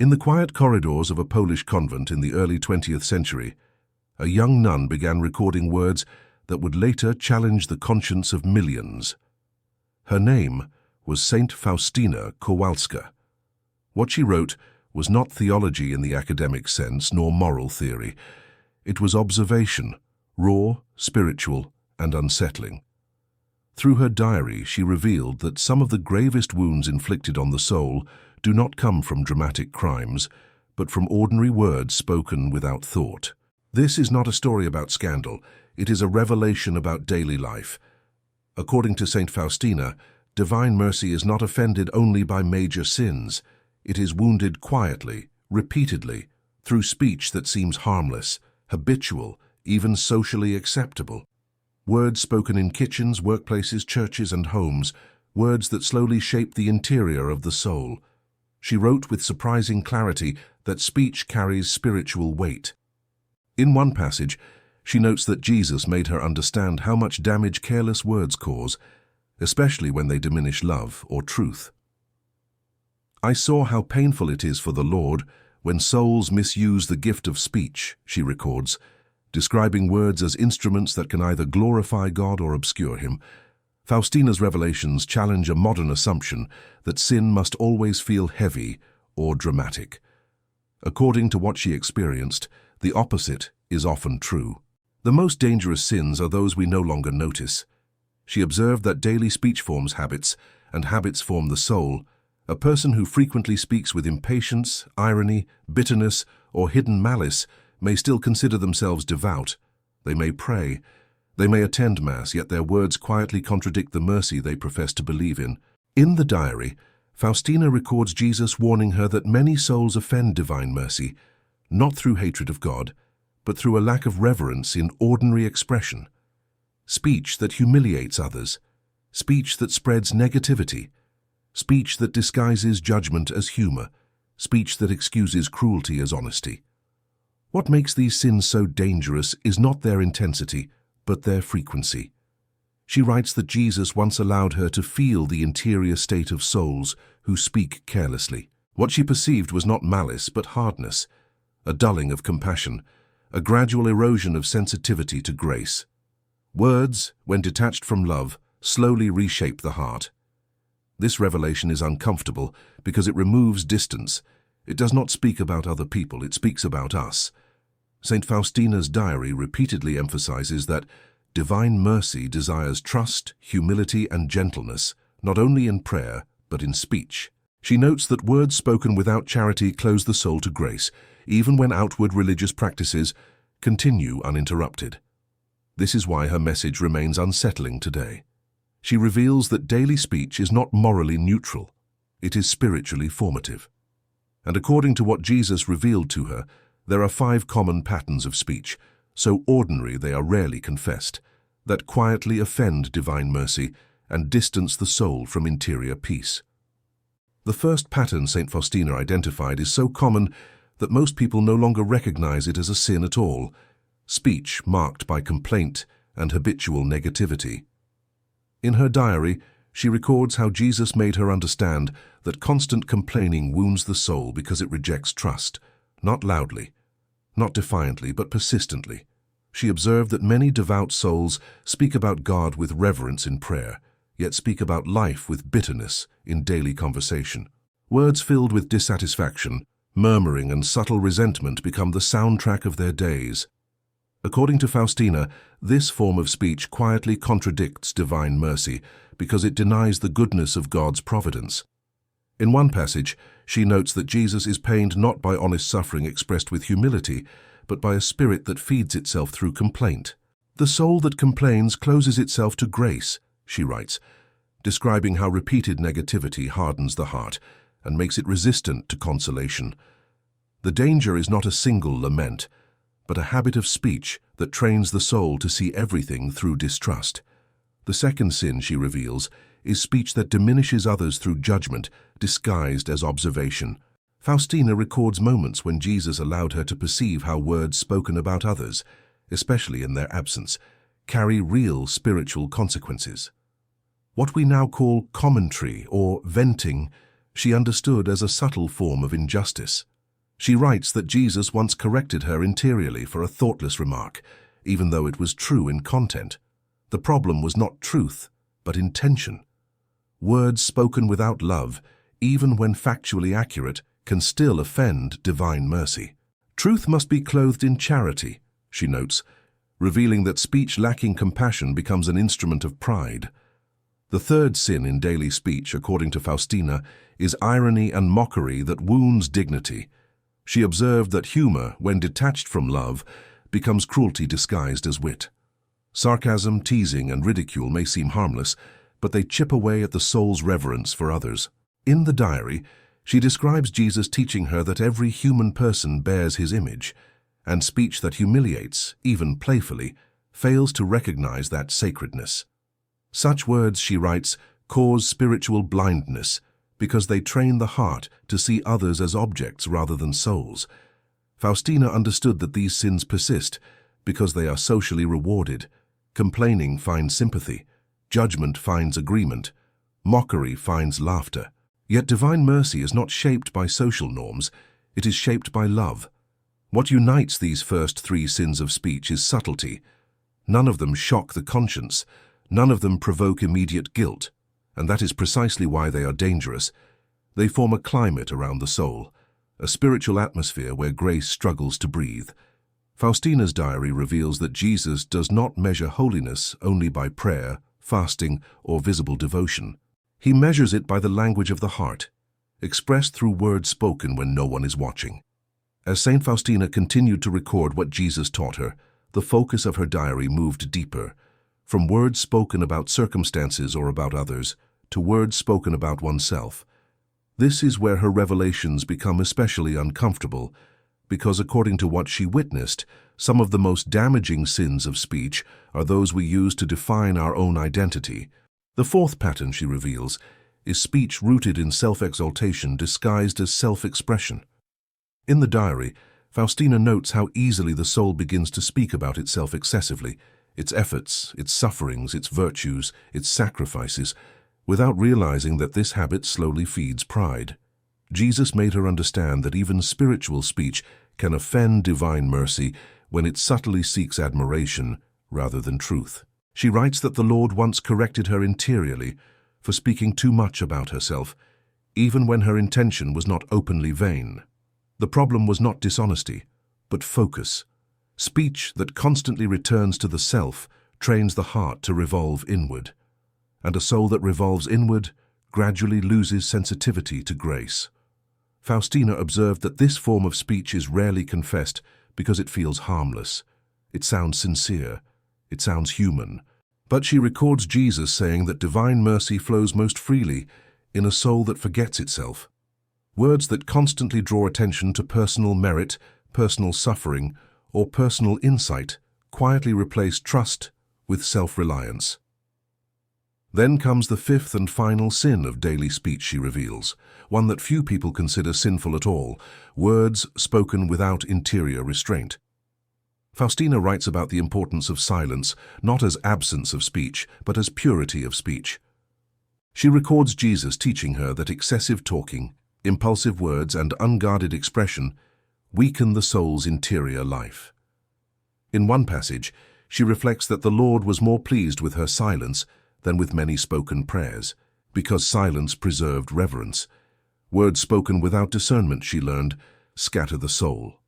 In the quiet corridors of a Polish convent in the early 20th century, a young nun began recording words that would later challenge the conscience of millions. Her name was Saint Faustina Kowalska. What she wrote was not theology in the academic sense, nor moral theory. It was observation, raw, spiritual, and unsettling. Through her diary, she revealed that some of the gravest wounds inflicted on the soul do not come from dramatic crimes, but from ordinary words spoken without thought. This is not a story about scandal, it is a revelation about daily life. According to Saint Faustina, divine mercy is not offended only by major sins. It is wounded quietly, repeatedly, through speech that seems harmless, habitual, even socially acceptable. Words spoken in kitchens, workplaces, churches, and homes, words that slowly shape the interior of the soul. She wrote with surprising clarity that speech carries spiritual weight. In one passage, she notes that Jesus made her understand how much damage careless words cause, especially when they diminish love or truth. "I saw how painful it is for the Lord when souls misuse the gift of speech," she records, describing words as instruments that can either glorify God or obscure Him. Faustina's revelations challenge a modern assumption that sin must always feel heavy or dramatic. According to what she experienced, the opposite is often true. The most dangerous sins are those we no longer notice. She observed that daily speech forms habits, and habits form the soul. A person who frequently speaks with impatience, irony, bitterness, or hidden malice may still consider themselves devout. They may pray, they may attend Mass, yet their words quietly contradict the mercy they profess to believe in. In the diary, Faustina records Jesus warning her that many souls offend divine mercy, not through hatred of God, but through a lack of reverence in ordinary expression. Speech that humiliates others, speech that spreads negativity, speech that disguises judgment as humor, speech that excuses cruelty as honesty. What makes these sins so dangerous is not their intensity, but their frequency. She writes that Jesus once allowed her to feel the interior state of souls who speak carelessly. What she perceived was not malice, but hardness, a dulling of compassion, a gradual erosion of sensitivity to grace. Words, when detached from love, slowly reshape the heart. This revelation is uncomfortable because it removes distance. It does not speak about other people, it speaks about us. Saint Faustina's diary repeatedly emphasizes that divine mercy desires trust, humility, and gentleness, not only in prayer, but in speech. She notes that words spoken without charity close the soul to grace, even when outward religious practices continue uninterrupted. This is why her message remains unsettling today. She reveals that daily speech is not morally neutral, it is spiritually formative. And according to what Jesus revealed to her, there are 5 common patterns of speech, so ordinary they are rarely confessed, that quietly offend divine mercy and distance the soul from interior peace. The first pattern Saint Faustina identified is so common that most people no longer recognize it as a sin at all: speech marked by complaint and habitual negativity. In her diary, she records how Jesus made her understand that constant complaining wounds the soul because it rejects trust, not loudly, not defiantly, but persistently. She observed that many devout souls speak about God with reverence in prayer, yet speak about life with bitterness in daily conversation. Words filled with dissatisfaction, murmuring, and subtle resentment become the soundtrack of their days. According to Faustina, this form of speech quietly contradicts divine mercy because it denies the goodness of God's providence. In one passage, she notes that Jesus is pained not by honest suffering expressed with humility, but by a spirit that feeds itself through complaint. "The soul that complains closes itself to grace," she writes, describing how repeated negativity hardens the heart and makes it resistant to consolation. The danger is not a single lament, but a habit of speech that trains the soul to see everything through distrust. The second sin she reveals is speech that diminishes others through judgment, disguised as observation. Faustina records moments when Jesus allowed her to perceive how words spoken about others, especially in their absence, carry real spiritual consequences. What we now call commentary or venting she understood as a subtle form of injustice. She writes that Jesus once corrected her interiorly for a thoughtless remark, even though it was true in content. The problem was not truth, but intention. Words spoken without love, even when factually accurate, can still offend divine mercy. Truth must be clothed in charity, she notes, revealing that speech lacking compassion becomes an instrument of pride. The third sin in daily speech, according to Faustina, is irony and mockery that wounds dignity. She observed that humor, when detached from love, becomes cruelty disguised as wit. Sarcasm, teasing, and ridicule may seem harmless, but they chip away at the soul's reverence for others. In the diary, she describes Jesus teaching her that every human person bears his image, and speech that humiliates, even playfully, fails to recognize that sacredness. Such words, she writes, cause spiritual blindness because they train the heart to see others as objects rather than souls. Faustina understood that these sins persist because they are socially rewarded. Complaining finds sympathy, judgment finds agreement, mockery finds laughter. Yet divine mercy is not shaped by social norms, it is shaped by love. What unites these first three sins of speech is subtlety. None of them shock the conscience, none of them provoke immediate guilt, and that is precisely why they are dangerous. They form a climate around the soul, a spiritual atmosphere where grace struggles to breathe. Faustina's diary reveals that Jesus does not measure holiness only by prayer, fasting, or visible devotion. He measures it by the language of the heart, expressed through words spoken when no one is watching. As Saint Faustina continued to record what Jesus taught her, the focus of her diary moved deeper, from words spoken about circumstances or about others to words spoken about oneself. This is where her revelations become especially uncomfortable, because according to what she witnessed, some of the most damaging sins of speech are those we use to define our own identity. The fourth pattern, she reveals, is speech rooted in self-exaltation disguised as self-expression. In the diary, Faustina notes how easily the soul begins to speak about itself excessively, its efforts, its sufferings, its virtues, its sacrifices, without realizing that this habit slowly feeds pride. Jesus made her understand that even spiritual speech can offend divine mercy when it subtly seeks admiration rather than truth. She writes that the Lord once corrected her interiorly for speaking too much about herself, even when her intention was not openly vain. The problem was not dishonesty, but focus. Speech that constantly returns to the self trains the heart to revolve inward, and a soul that revolves inward gradually loses sensitivity to grace. Faustina observed that this form of speech is rarely confessed because it feels harmless. It sounds sincere. It sounds human. But she records Jesus saying that divine mercy flows most freely in a soul that forgets itself. Words that constantly draw attention to personal merit, personal suffering, or personal insight quietly replace trust with self-reliance. Then comes the fifth and final sin of daily speech, she reveals, one that few people consider sinful at all: words spoken without interior restraint. Faustina writes about the importance of silence, not as absence of speech, but as purity of speech. She records Jesus teaching her that excessive talking, impulsive words, and unguarded expression weaken the soul's interior life. In one passage, she reflects that the Lord was more pleased with her silence than with many spoken prayers, because silence preserved reverence. Words spoken without discernment, she learned, scatter the soul.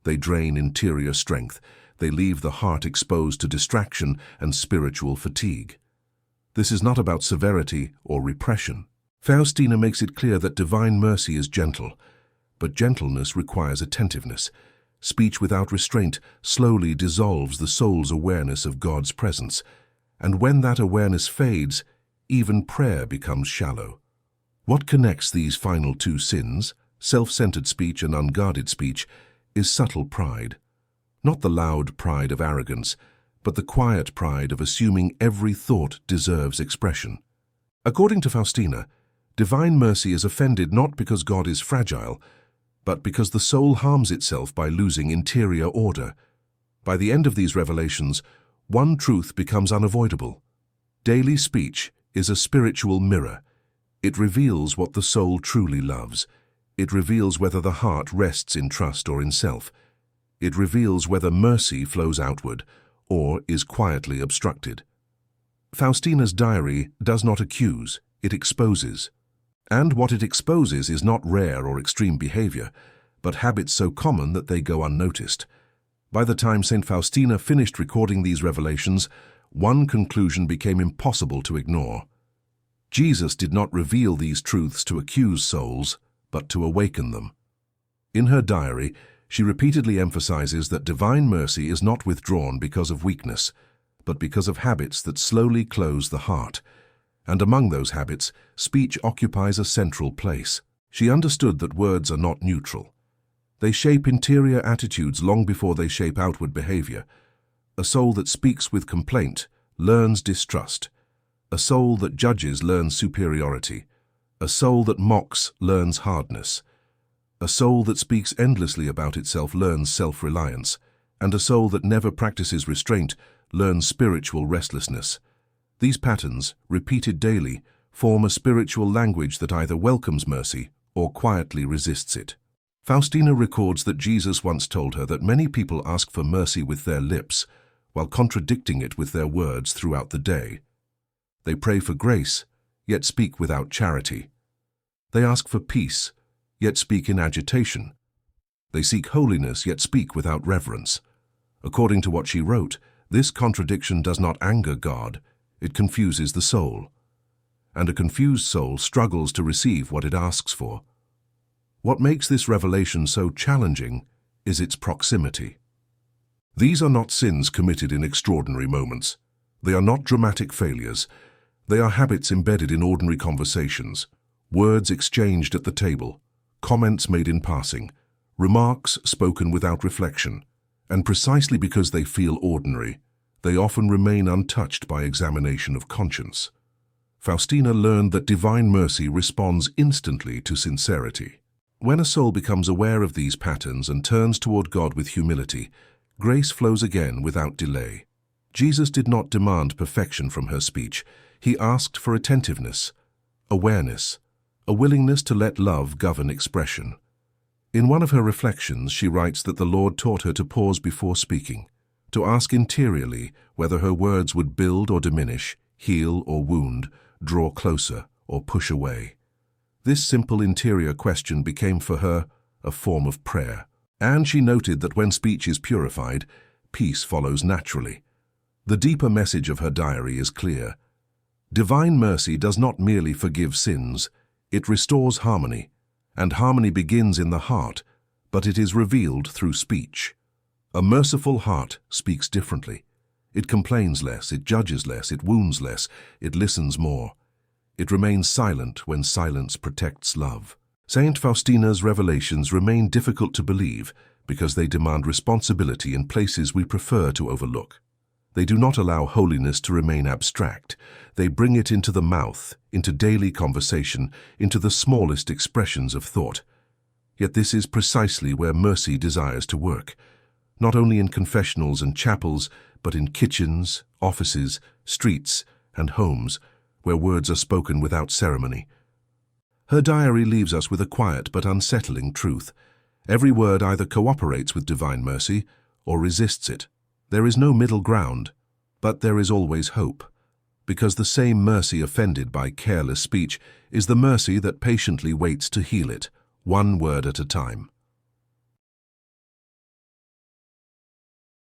They drain interior strength. They leave the heart exposed to distraction and spiritual fatigue. This is not about severity or repression. Faustina makes it clear that divine mercy is gentle, but gentleness requires attentiveness. Speech without restraint slowly dissolves the soul's awareness of God's presence, and when that awareness fades, even prayer becomes shallow. What connects these final two sins, self-centered speech and unguarded speech, is subtle pride. Not the loud pride of arrogance, but the quiet pride of assuming every thought deserves expression. According to Faustina, divine mercy is offended not because God is fragile, but because the soul harms itself by losing interior order. By the end of these revelations, one truth becomes unavoidable. Daily speech is a spiritual mirror. It reveals what the soul truly loves. It reveals whether the heart rests in trust or in self. It reveals whether mercy flows outward or is quietly obstructed. Faustina's diary does not accuse, it exposes. And what it exposes is not rare or extreme behavior, but habits so common that they go unnoticed. By the time Saint Faustina finished recording these revelations, one conclusion became impossible to ignore. Jesus did not reveal these truths to accuse souls, but to awaken them. In her diary, she repeatedly emphasizes that divine mercy is not withdrawn because of weakness, but because of habits that slowly close the heart. And among those habits, speech occupies a central place. She understood that words are not neutral. They shape interior attitudes long before they shape outward behavior. A soul that speaks with complaint learns distrust. A soul that judges learns superiority. A soul that mocks learns hardness. A soul that speaks endlessly about itself learns self-reliance. And a soul that never practices restraint learns spiritual restlessness. These patterns, repeated daily, form a spiritual language that either welcomes mercy or quietly resists it. Faustina records that Jesus once told her that many people ask for mercy with their lips, while contradicting it with their words throughout the day. They pray for grace, yet speak without charity. They ask for peace, yet speak in agitation. They seek holiness, yet speak without reverence. According to what she wrote, this contradiction does not anger God, it confuses the soul. And a confused soul struggles to receive what it asks for. What makes this revelation so challenging is its proximity. These are not sins committed in extraordinary moments. They are not dramatic failures. They are habits embedded in ordinary conversations, words exchanged at the table, comments made in passing, remarks spoken without reflection. And precisely because they feel ordinary, they often remain untouched by examination of conscience. Faustina learned that divine mercy responds instantly to sincerity. When a soul becomes aware of these patterns and turns toward God with humility, grace flows again without delay. Jesus did not demand perfection from her speech. He asked for attentiveness, awareness, a willingness to let love govern expression. In one of her reflections, she writes that the Lord taught her to pause before speaking, to ask interiorly whether her words would build or diminish, heal or wound, draw closer or push away. This simple interior question became for her a form of prayer. And she noted that when speech is purified, peace follows naturally. The deeper message of her diary is clear. Divine mercy does not merely forgive sins, it restores harmony. And harmony begins in the heart, but it is revealed through speech. A merciful heart speaks differently. It complains less, it judges less, it wounds less, it listens more. It remains silent when silence protects love. Saint Faustina's revelations remain difficult to believe because they demand responsibility in places we prefer to overlook. They do not allow holiness to remain abstract. They bring it into the mouth, into daily conversation, into the smallest expressions of thought. Yet this is precisely where mercy desires to work, not only in confessionals and chapels, but in kitchens, offices, streets, and homes, where words are spoken without ceremony. Her diary leaves us with a quiet but unsettling truth. Every word either cooperates with divine mercy or resists it. There is no middle ground, but there is always hope, because the same mercy offended by careless speech is the mercy that patiently waits to heal it, one word at a time.